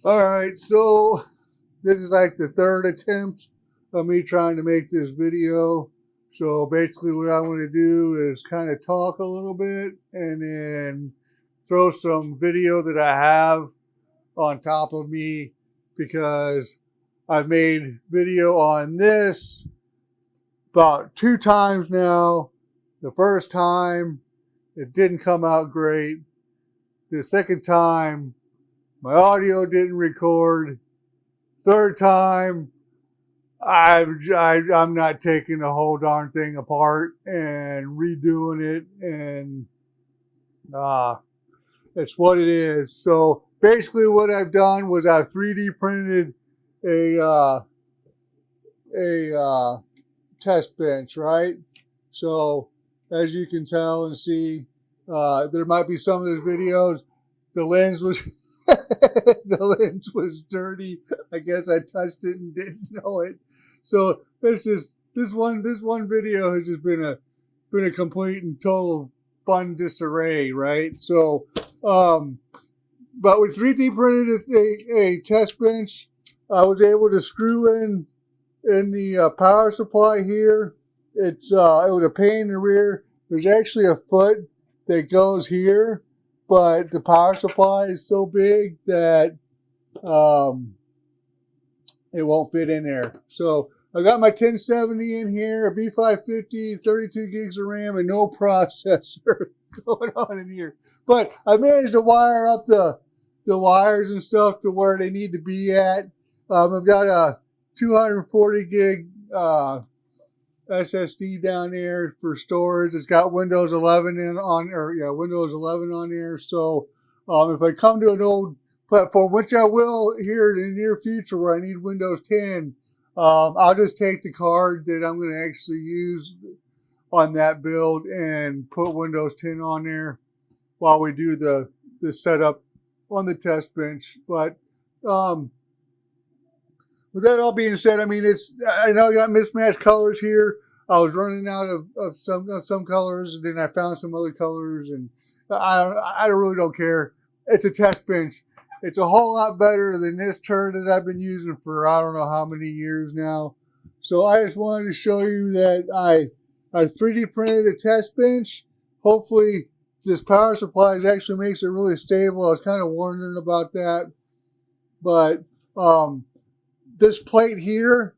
All right, so this is like the third attempt of me trying to make this video. So basically, what I want to do is kind of talk a little bit and then throw some video that I have on top of me because I've made video on this about 2 times now. The first time, it didn't come out great. The second time, my audio didn't record. Third time, I'm not taking the whole darn thing apart and redoing it, and uh, it's what it is. So basically, what I've done was I've 3D printed a uh, a test bench, right? So as you can tell and see, there might be some of the videos. The lens was the lens was dirty. I guess I touched it and didn't know it. So this one video has just been a complete and total fun disarray, right? So, but with 3D printed a test bench, I was able to screw in the power supply here. It was a pain in the rear. There's actually a foot that goes here, but the power supply is so big that it won't fit in there. So I got my 1070 in here, a B550, 32 gigs of RAM, and no processor going on in here. But I managed to wire up the wires and stuff to where they need to be at. I've got a 240 gig SSD down there for storage. It's got Windows 11 Windows 11 on there. So if I come to an old platform, which I will here in the near future where I need Windows 10, I'll just take the card that I'm going to actually use on that build and put Windows 10 on there while we do the setup on the test bench. But with that all being said, I mean, I know I got mismatched colors here. I was running out of some colors, and then I found some other colors, and I really don't care. It's a test bench. It's a whole lot better than this turd that I've been using for I don't know how many years now. So I just wanted to show you that I 3D printed a test bench. Hopefully this power supply actually makes it really stable. I was kind of wondering about that. But this plate here,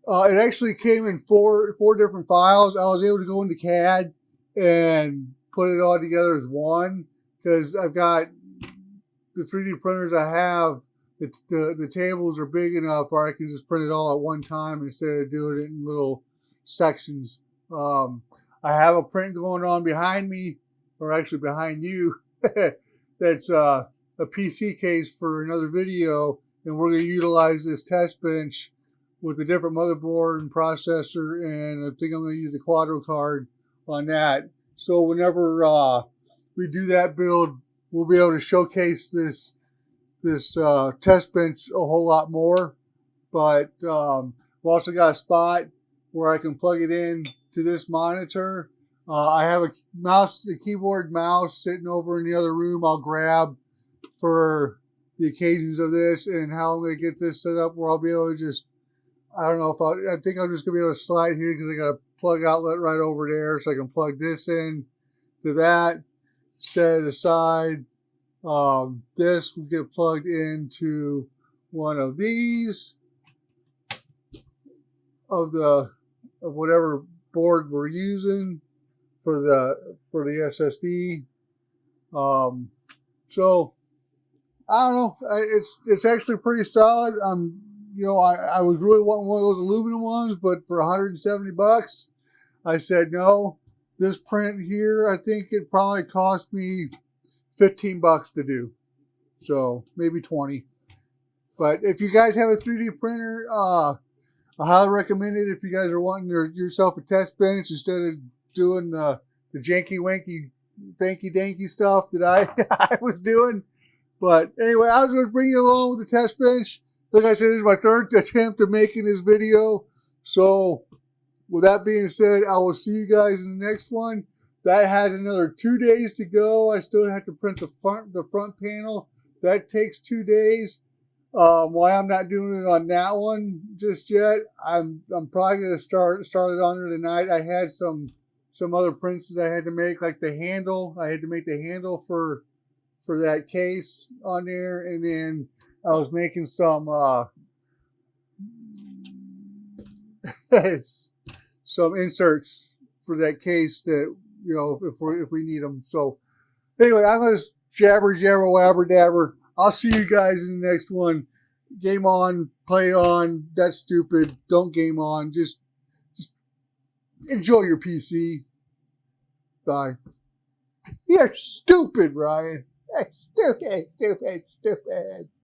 it actually came in four different files. I was able to go into CAD and put it all together as one because I've got the 3D printers I have. The tables are big enough where I can just print it all at one time instead of doing it in little sections. I have a print going on behind me, or actually behind you. That's a PC case for another video, and we're going to utilize this test bench with a different motherboard and processor, and I think I'm going to use the Quadro card on that. So whenever we do that build, we'll be able to showcase this test bench a whole lot more. But we've also got a spot where I can plug it in to this monitor. I have a keyboard mouse sitting over in the other room I'll grab for the occasions of this, and how I'm going to get this set up where I'll be able to just, I don't know if I think I'm just going to be able to slide here because I got a plug outlet right over there, so I can plug this in to that, set it aside. This will get plugged into one of these of whatever board we're using for the SSD. So I don't know. It's actually pretty solid. I was really wanting one of those aluminum ones, but for $170, I said no. This print here, I think it probably cost me $15 to do. So maybe 20. But if you guys have a 3D printer, I highly recommend it if you guys are wanting yourself a test bench instead of doing the janky wanky fanky danky stuff that I was doing. But anyway, I was going to bring you along with the test bench. Like I said, this is my third attempt at making this video. So with that being said, I will see you guys in the next one. That has another 2 days to go. I still have to print the front panel. That takes 2 days. Why I'm not doing it on that one just yet? I'm probably gonna start it on there tonight. I had some other prints that I had to make, like the handle. I had to make the handle for that case on there, and then I was making some some inserts for that case that if we need them. So anyway, I'm gonna jabber jabber wabber dabber. I'll see you guys in the next one. Game on, play on. That's stupid. Don't game on. Just enjoy your PC. Bye. You're stupid, Ryan. Stupid, stupid, stupid.